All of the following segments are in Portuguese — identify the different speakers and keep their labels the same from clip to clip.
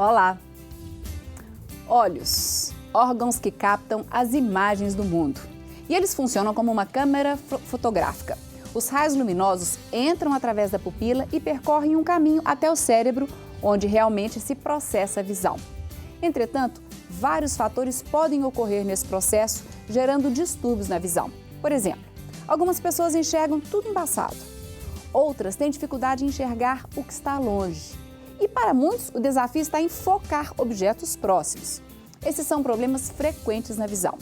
Speaker 1: Olá! Olhos, órgãos que captam as imagens do mundo. E eles funcionam como uma câmera fotográfica. Os raios luminosos entram através da pupila e percorrem um caminho até o cérebro, onde realmente se processa a visão. Entretanto, vários fatores podem ocorrer nesse processo, gerando distúrbios na visão. Por exemplo, algumas pessoas enxergam tudo embaçado. Outras têm dificuldade em enxergar o que está longe. E para muitos, o desafio está em focar objetos próximos. Esses são problemas frequentes na visão.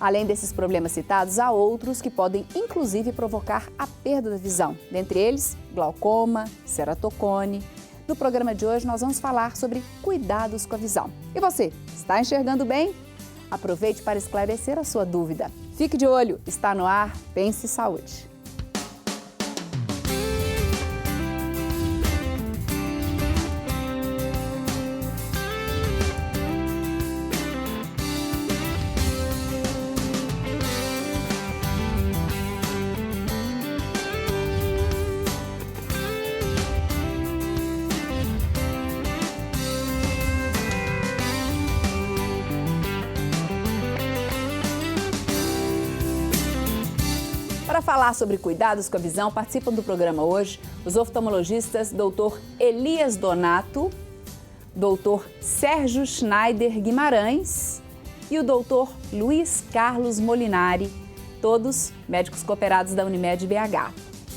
Speaker 1: Além desses problemas citados, há outros que podem inclusive provocar a perda da visão. Dentre eles, glaucoma, ceratocone. No programa de hoje nós vamos falar sobre cuidados com a visão. E você, está enxergando bem? Aproveite para esclarecer a sua dúvida. Fique de olho, está no ar Pense Saúde. Para falar sobre cuidados com a visão, participam do programa hoje os oftalmologistas Dr. Elias Donato, Dr. Sérgio Schneider Guimarães e o Dr. Luiz Carlos Molinari, todos médicos cooperados da Unimed BH.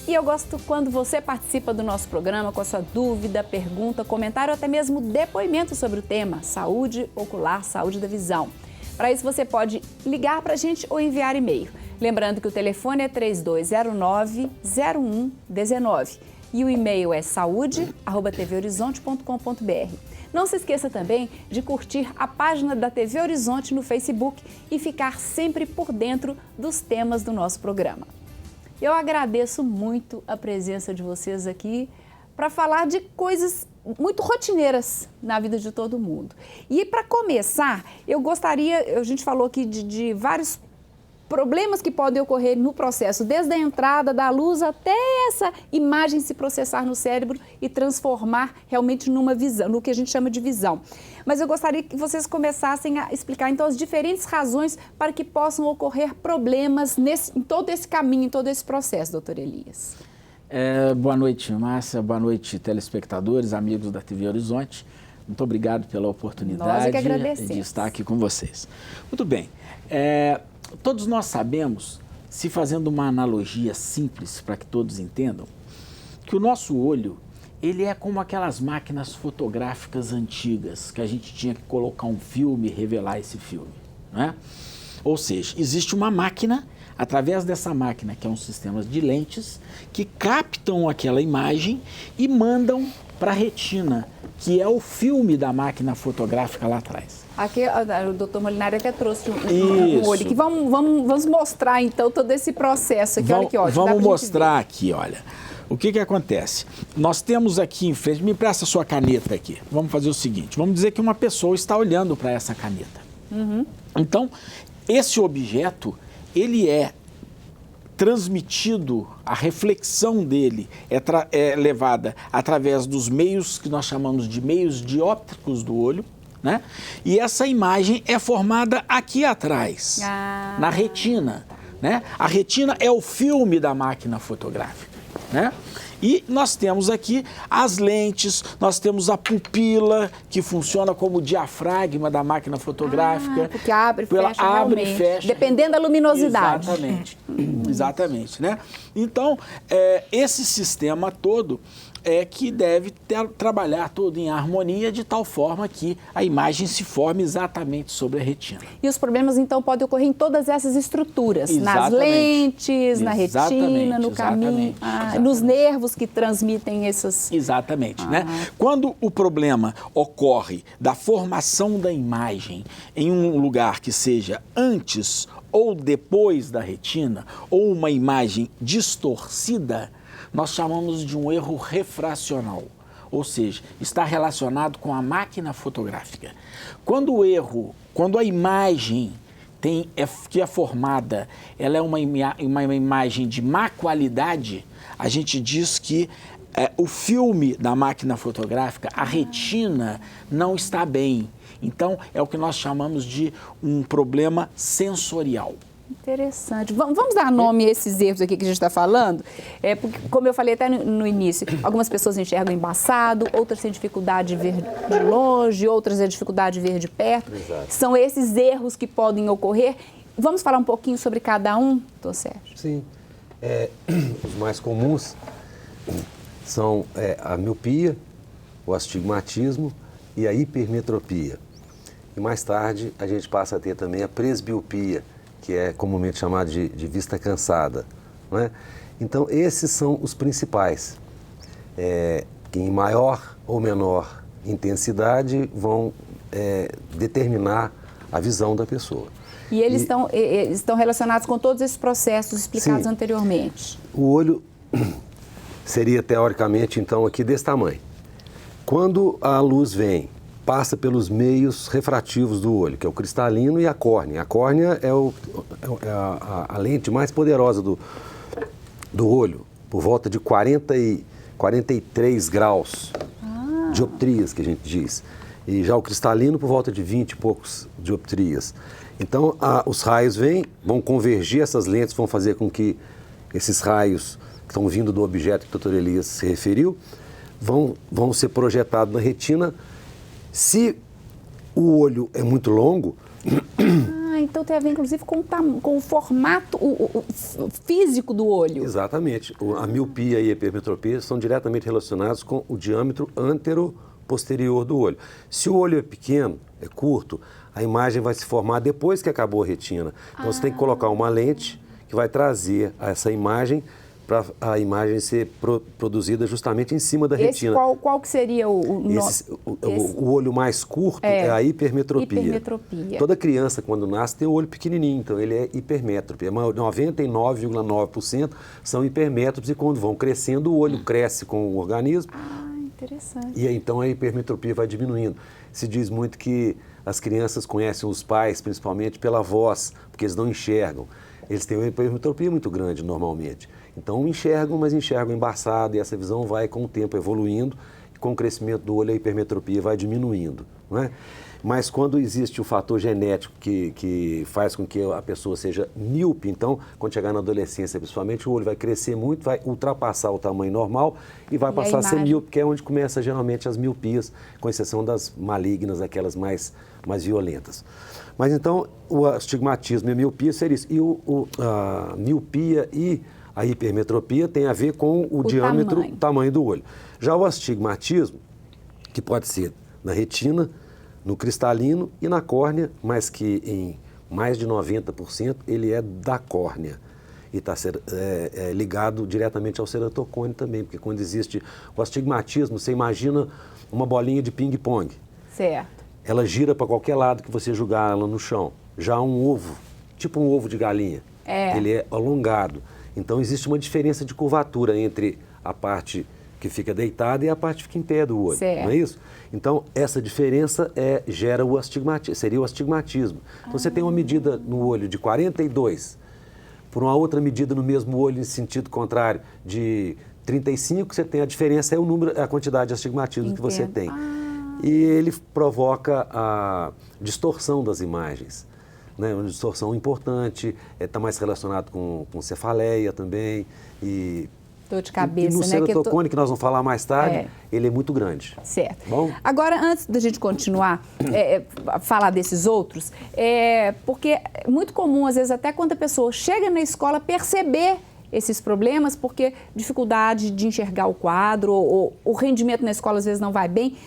Speaker 1: E eu gosto quando você participa do nosso programa com a sua dúvida, pergunta, comentário ou até mesmo depoimento sobre o tema saúde ocular, saúde da visão. Para isso você pode ligar para a gente ou enviar e-mail. Lembrando que o telefone é 3209-0119 e o e-mail é saude@tvhorizonte.com.br. Não se esqueça também de curtir a página da TV Horizonte no Facebook e ficar sempre por dentro dos temas do nosso programa. Eu agradeço muito a presença de vocês aqui para falar de coisas muito rotineiras na vida de todo mundo. E para começar, eu gostaria, a gente falou aqui de vários problemas que podem ocorrer no processo, desde a entrada da luz até essa imagem se processar no cérebro e transformar realmente numa visão, no que a gente chama de visão. Mas eu gostaria que vocês começassem a explicar, então, as diferentes razões para que possam ocorrer problemas em todo esse caminho, em todo esse processo, doutor Elias.
Speaker 2: Boa noite, Márcia. Boa noite, telespectadores, amigos da TV Horizonte. Muito obrigado pela oportunidade de estar aqui com vocês. Muito bem. Todos nós sabemos, se fazendo uma analogia simples para que todos entendam, que o nosso olho, ele é como aquelas máquinas fotográficas antigas, que a gente tinha que colocar um filme e revelar esse filme, não é? Ou seja, existe uma máquina, através dessa máquina, que é um sistema de lentes, que captam aquela imagem e mandam para a retina, que é o filme da máquina fotográfica lá atrás.
Speaker 1: Aqui o doutor Molinari até trouxe um olho aqui. Vamos mostrar então todo esse processo aqui. Olha que ótimo.
Speaker 2: Vamos mostrar aqui, olha. O que acontece? Nós temos aqui em frente, me empresta a sua caneta aqui. Vamos fazer o seguinte, vamos dizer que uma pessoa está olhando para essa caneta. Então, esse objeto, ele é transmitido, a reflexão dele é levada através dos meios que nós chamamos de meios dióptricos do olho, né? E essa imagem é formada aqui atrás, na retina, né? A retina é o filme da máquina fotográfica, né? E nós temos aqui as lentes, nós temos a pupila, que funciona como o diafragma da máquina fotográfica.
Speaker 1: Porque abre e fecha,
Speaker 2: abre e fecha.
Speaker 1: Dependendo da luminosidade.
Speaker 2: Exatamente. Exatamente, né? Então, esse sistema todo é que deve trabalhar todo em harmonia, de tal forma que a imagem se forme exatamente sobre a retina.
Speaker 1: E os problemas, então, podem ocorrer em todas essas estruturas? Exatamente. Nas lentes, na retina, no caminho, nos nervos que transmitem essas...
Speaker 2: Exatamente, né? Quando o problema ocorre da formação da imagem em um lugar que seja antes ou depois da retina, ou uma imagem distorcida, nós chamamos de um erro refracional, ou seja, está relacionado com a máquina fotográfica. Quando a imagem que é formada, ela é uma imagem de má qualidade, a gente diz que o filme da máquina fotográfica, a retina não está bem. Então, é o que nós chamamos de um problema sensorial.
Speaker 1: Interessante. Vamos dar nome a esses erros aqui que a gente está falando? Porque, como eu falei até no início, algumas pessoas enxergam embaçado, outras têm dificuldade de ver de longe, outras têm dificuldade de ver de perto.
Speaker 3: Exato.
Speaker 1: São esses erros que podem ocorrer. Vamos falar um pouquinho sobre cada um, doutor Sérgio?
Speaker 3: Sim. Os mais comuns são a miopia, o astigmatismo e a hipermetropia. E mais tarde a gente passa a ter também a presbiopia, que é comumente chamada de vista cansada, não é? Então, esses são os principais, que em maior ou menor intensidade vão determinar a visão da pessoa.
Speaker 1: E eles estão relacionados com todos esses processos explicados
Speaker 3: sim,
Speaker 1: anteriormente.
Speaker 3: O olho seria, teoricamente, então, aqui desse tamanho. Quando a luz vem, passa pelos meios refrativos do olho, que é o cristalino e a córnea. A córnea é a lente mais poderosa do olho, por volta de 43 graus dioptrias, que a gente diz. E já o cristalino por volta de 20 e poucos dioptrias. Então, os raios vão convergir, essas lentes vão fazer com que esses raios que estão vindo do objeto que o doutor Elias se referiu, vão ser projetados na retina. Se o olho é muito longo...
Speaker 1: Então tem a ver, inclusive, com o formato o físico do olho.
Speaker 3: Exatamente. A miopia e a hipermetropia são diretamente relacionados com o diâmetro antero-posterior do olho. Se o olho é pequeno, é curto, a imagem vai se formar depois que acabou a retina. Então você tem que colocar uma lente que vai trazer essa imagem para a imagem ser produzida justamente em cima da retina.
Speaker 1: Qual que seria
Speaker 3: o olho mais curto é a hipermetropia. Toda criança, quando nasce, tem o olho pequenininho, então ele é hipermétrope. 99,9% são hipermétropes e quando vão crescendo, o olho cresce com o organismo.
Speaker 1: Interessante.
Speaker 3: E então a hipermetropia vai diminuindo. Se diz muito que as crianças conhecem os pais, principalmente pela voz, porque eles não enxergam. Eles têm uma hipermetropia muito grande, normalmente. Então enxergam, mas enxergam embaçado e essa visão vai com o tempo evoluindo e com o crescimento do olho a hipermetropia vai diminuindo, não é? Mas quando existe o fator genético que faz com que a pessoa seja míope, então quando chegar na adolescência principalmente o olho vai crescer muito, vai ultrapassar o tamanho normal e vai passar a ser míope, que é onde começa geralmente as miopias, com exceção das malignas, aquelas mais violentas. Mas então o astigmatismo e a miopia seria isso. E a miopia e a hipermetropia tem a ver com o diâmetro, o tamanho do olho. Já o astigmatismo, que pode ser na retina, no cristalino e na córnea, mas que em mais de 90% ele é da córnea. E está ligado diretamente ao ceratocone também, porque quando existe o astigmatismo, você imagina uma bolinha de ping-pong.
Speaker 1: Certo.
Speaker 3: Ela gira para qualquer lado que você jogar ela no chão. Já um ovo, tipo um ovo de galinha, ele é alongado. Então existe uma diferença de curvatura entre a parte que fica deitada e a parte que fica em pé do olho,
Speaker 1: certo.
Speaker 3: Não é isso? Então essa diferença gera o astigmatismo, seria o astigmatismo. Então você tem uma medida no olho de 42, por uma outra medida no mesmo olho em sentido contrário de 35, você tem a diferença, é o número, a quantidade de astigmatismo que você tem. E ele provoca a distorção das imagens, né? Uma distorção importante, está mais relacionado com cefaleia também.
Speaker 1: Dor de cabeça,
Speaker 3: e no ceratocone, que nós vamos falar mais tarde, ele é muito grande.
Speaker 1: Certo.
Speaker 3: Bom?
Speaker 1: Agora, antes da gente continuar, falar desses outros, porque é muito comum, às vezes, até quando a pessoa chega na escola, perceber esses problemas, porque dificuldade de enxergar o quadro, ou o rendimento na escola, às vezes, não vai bem.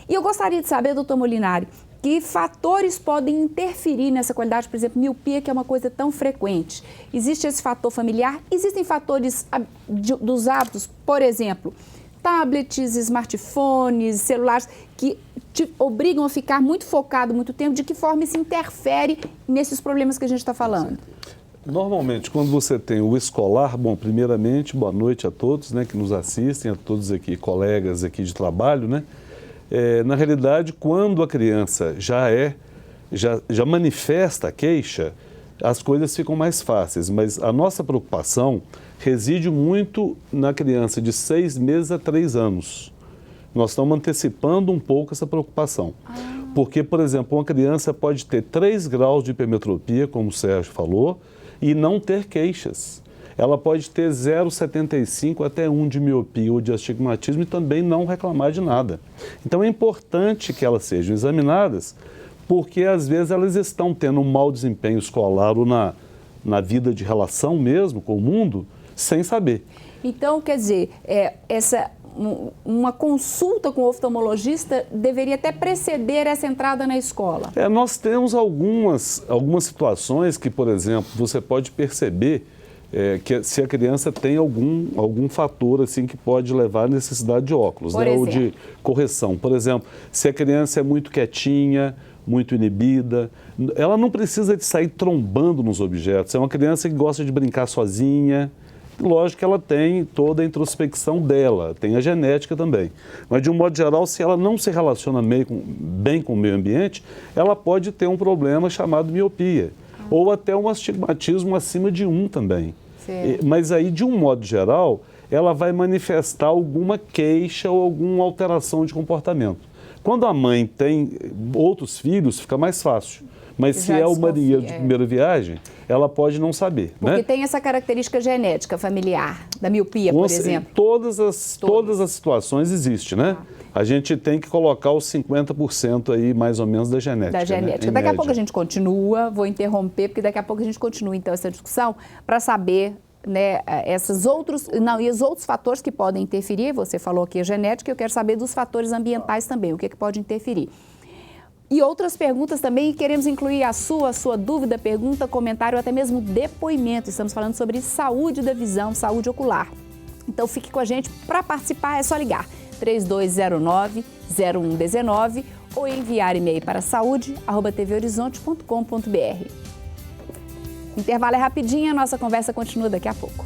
Speaker 1: E eu gostaria de saber, doutor Molinari, que fatores podem interferir nessa qualidade, por exemplo, miopia, que é uma coisa tão frequente. Existe esse fator familiar? Existem fatores dos hábitos, por exemplo, tablets, smartphones, celulares, que te obrigam a ficar muito focado muito tempo. De que forma isso interfere nesses problemas que a gente está falando?
Speaker 4: Normalmente, quando você tem o escolar, bom, primeiramente, boa noite a todos, né, que nos assistem, a todos aqui, colegas aqui de trabalho, né? Na realidade, quando a criança já manifesta a queixa, as coisas ficam mais fáceis, mas a nossa preocupação reside muito na criança de 6 meses a 3 anos. Nós estamos antecipando um pouco essa preocupação. Porque, por exemplo, uma criança pode ter 3 graus de hipermetropia, como o Sérgio falou, e não ter queixas. Ela pode ter 0,75 até 1 de miopia ou de astigmatismo e também não reclamar de nada. Então é importante que elas sejam examinadas, porque às vezes elas estão tendo um mau desempenho escolar ou na vida de relação mesmo com o mundo, sem saber.
Speaker 1: Então, quer dizer, uma consulta com o oftalmologista deveria até preceder essa entrada na escola?
Speaker 4: Nós temos algumas situações que, por exemplo, você pode perceber que se a criança tem algum fator assim que pode levar à necessidade de óculos, né, ou de correção. Por exemplo, se a criança é muito quietinha, muito inibida, ela não precisa de sair trombando nos objetos. É uma criança que gosta de brincar sozinha. Lógico que ela tem toda a introspecção dela, tem a genética também. Mas, de um modo geral, se ela não se relaciona bem com o meio ambiente, ela pode ter um problema chamado miopia. Ou até um astigmatismo acima de 1 também. Mas aí, de um modo geral, ela vai manifestar alguma queixa ou alguma alteração de comportamento. Quando a mãe tem outros filhos, fica mais fácil. Mas se é uma marinheiro de primeira viagem, ela pode não saber.
Speaker 1: Porque tem essa característica genética familiar, da miopia, por exemplo.
Speaker 4: Todas as situações existem, né? A gente tem que colocar os 50% aí, mais ou menos, da genética. Da genética.
Speaker 1: Né? Daqui a pouco a gente continua, vou interromper, porque daqui a pouco a gente continua, então, essa discussão, para saber, né, e os outros fatores que podem interferir. Você falou aqui a genética, eu quero saber dos fatores ambientais também, o que pode interferir. E outras perguntas também, queremos incluir a sua dúvida, pergunta, comentário, até mesmo depoimento. Estamos falando sobre saúde da visão, saúde ocular. Então fique com a gente, para participar é só ligar 3209-0119 ou enviar e-mail para saúde@tvhorizonte.com.br. Intervalo é rapidinho, a nossa conversa continua daqui a pouco.